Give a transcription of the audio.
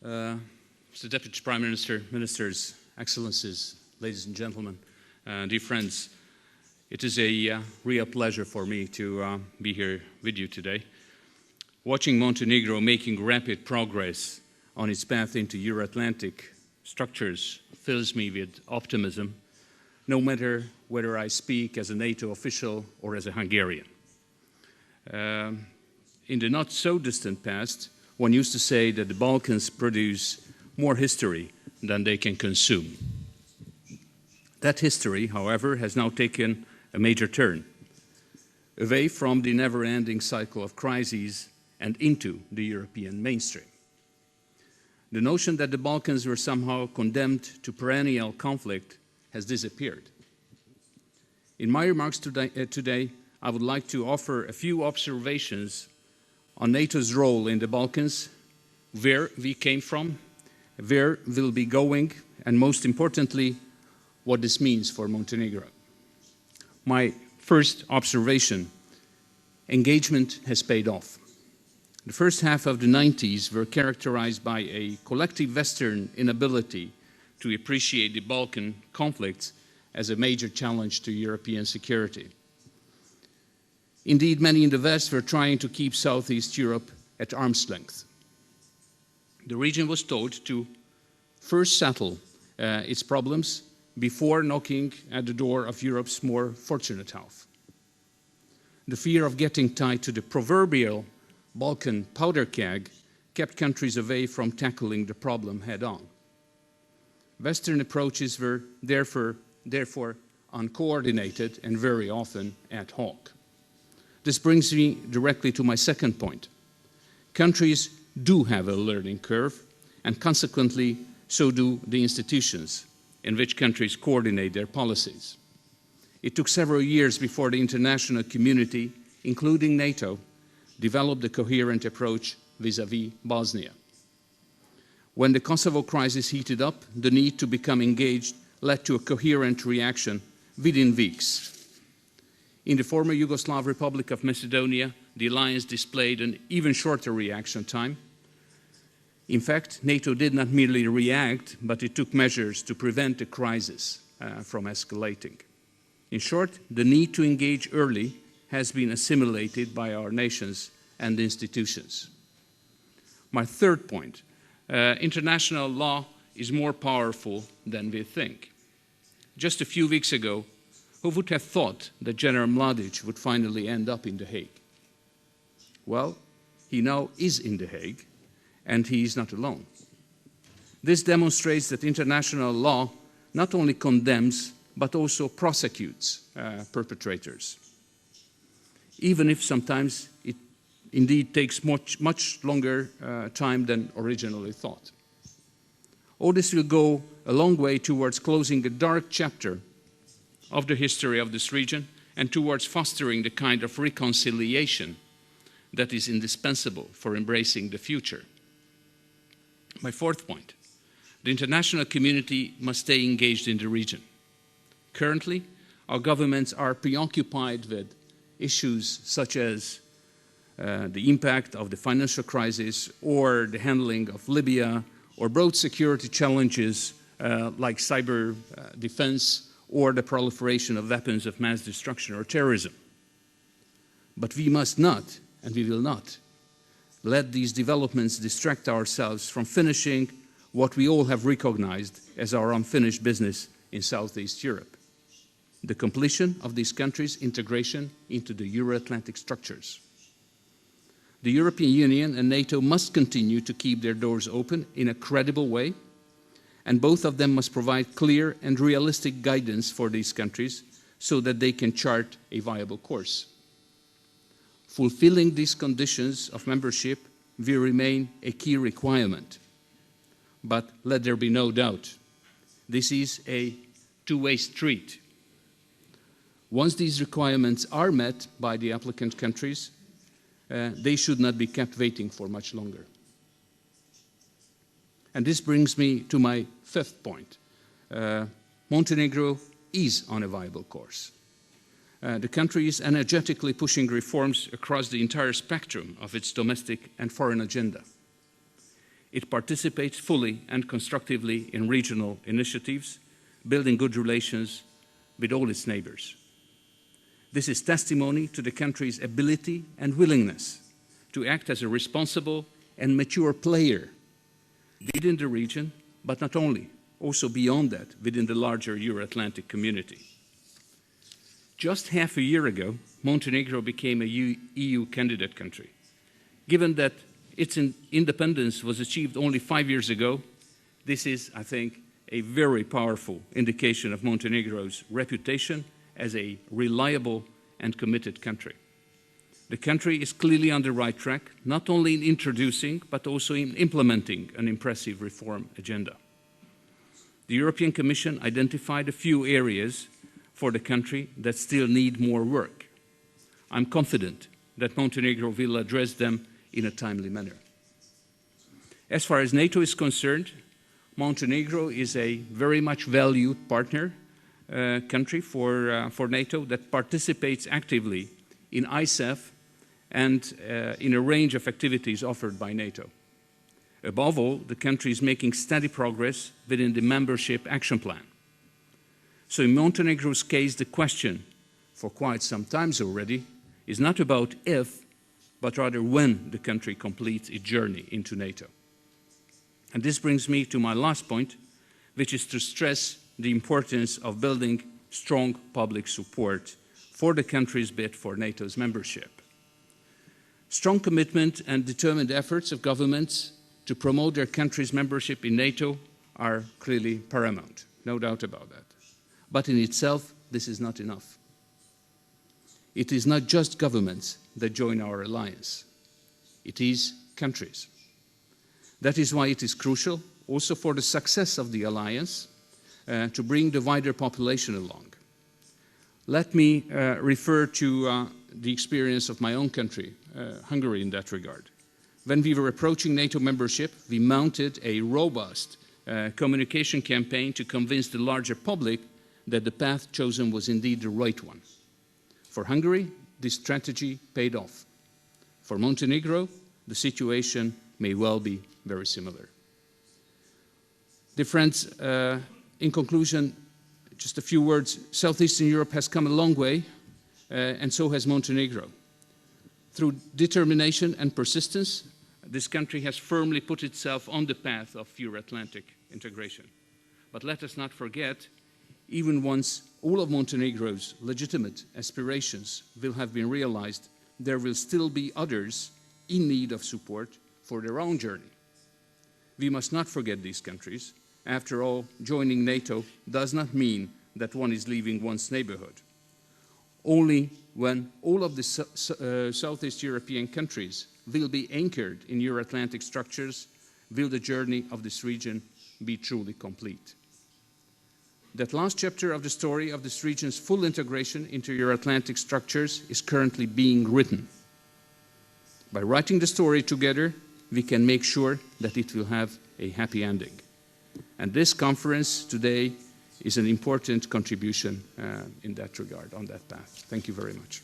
Mr. Deputy Prime Minister, Ministers, Excellencies, ladies and gentlemen, dear friends, it is a real pleasure for me to be here with you today. Watching Montenegro making rapid progress on its path into Euro-Atlantic structures fills me with optimism, no matter whether I speak as a NATO official or as a Hungarian. In the not-so-distant past, one used to say that the Balkans produce more history than they can consume. That history, however, has now taken a major turn, away from the never-ending cycle of crises and into the European mainstream. The notion that the Balkans were somehow condemned to perennial conflict has disappeared. In my remarks today, I would like to offer a few observations on NATO's role in the Balkans, where we came from, where we'll be going, and most importantly, what this means for Montenegro. My first observation: engagement has paid off. The first half of the 90s were characterized by a collective Western inability to appreciate the Balkan conflicts as a major challenge to European security. Indeed, many in the West were trying to keep Southeast Europe at arm's length. The region was told to first settle its problems before knocking at the door of Europe's more fortunate half. The fear of getting tied to the proverbial Balkan powder keg kept countries away from tackling the problem head-on. Western approaches were therefore uncoordinated and very often ad hoc. This brings me directly to my second point. Countries do have a learning curve, and consequently, so do the institutions in which countries coordinate their policies. It took several years before the international community, including NATO, developed a coherent approach vis-à-vis Bosnia. When the Kosovo crisis heated up, the need to become engaged led to a coherent reaction within weeks. In the former Yugoslav Republic of Macedonia, the alliance displayed an even shorter reaction time. In fact, NATO did not merely react, but it took measures to prevent the crisis from escalating. In short, the need to engage early has been assimilated by our nations and institutions. My third point, international law is more powerful than we think. Just a few weeks ago, who would have thought that General Mladic would finally end up in The Hague? Well, he now is in The Hague, and he is not alone. This demonstrates that international law not only condemns, but also prosecutes perpetrators, even if sometimes it indeed takes much longer time than originally thought. All this will go a long way towards closing a dark chapter of the history of this region and towards fostering the kind of reconciliation that is indispensable for embracing the future. My fourth point, the international community must stay engaged in the region. Currently, our governments are preoccupied with issues such as the impact of the financial crisis or the handling of Libya or broad security challenges like cyber defense or the proliferation of weapons of mass destruction or terrorism. But we must not, and we will not, let these developments distract ourselves from finishing what we all have recognized as our unfinished business in Southeast Europe: the completion of these countries' integration into the Euro-Atlantic structures. The European Union and NATO must continue to keep their doors open in a credible way, and both of them must provide clear and realistic guidance for these countries so that they can chart a viable course. Fulfilling these conditions of membership will remain a key requirement. But let there be no doubt, this is a two-way street. Once these requirements are met by the applicant countries, they should not be kept waiting for much longer. And this brings me to my fifth point. Montenegro is on a viable course. The country is energetically pushing reforms across the entire spectrum of its domestic and foreign agenda. It participates fully and constructively in regional initiatives, building good relations with all its neighbors. This is testimony to the country's ability and willingness to act as a responsible and mature player within the region, but not only, also beyond that, within the larger Euro-Atlantic community. Just half a year ago, Montenegro became a EU candidate country. Given that its independence was achieved only 5 years ago, this is, I think, a very powerful indication of Montenegro's reputation as a reliable and committed country. The country is clearly on the right track, not only in introducing, but also in implementing an impressive reform agenda. The European Commission identified a few areas for the country that still need more work. I'm confident that Montenegro will address them in a timely manner. As far as NATO is concerned, Montenegro is a very much valued partner country for NATO that participates actively in ISAF and in a range of activities offered by NATO. Above all, the country is making steady progress within the membership action plan. So in Montenegro's case, the question, for quite some time already, is not about if, but rather when the country completes its journey into NATO. And this brings me to my last point, which is to stress the importance of building strong public support for the country's bid for NATO's membership. Strong commitment and determined efforts of governments to promote their country's membership in NATO are clearly paramount, no doubt about that. But in itself, this is not enough. It is not just governments that join our alliance. It is countries. That is why it is crucial, also for the success of the alliance, to bring the wider population along. Let me refer to the experience of my own country, Hungary, in that regard. When we were approaching NATO membership, we mounted a robust communication campaign to convince the larger public that the path chosen was indeed the right one. For Hungary, this strategy paid off. For Montenegro, the situation may well be very similar. Dear friends, in conclusion, just a few words. Southeastern Europe has come a long way, and so has Montenegro. Through determination and persistence, this country has firmly put itself on the path of Euro-Atlantic integration. But let us not forget, even once all of Montenegro's legitimate aspirations will have been realized, there will still be others in need of support for their own journey. We must not forget these countries. After all, joining NATO does not mean that one is leaving one's neighborhood. Only when all of the Southeast European countries will be anchored in Euro-Atlantic structures will the journey of this region be truly complete. That last chapter of the story of this region's full integration into Euro-Atlantic structures is currently being written. By writing the story together, we can make sure that it will have a happy ending. And this conference today is an important contribution in that regard, on that path. Thank you very much.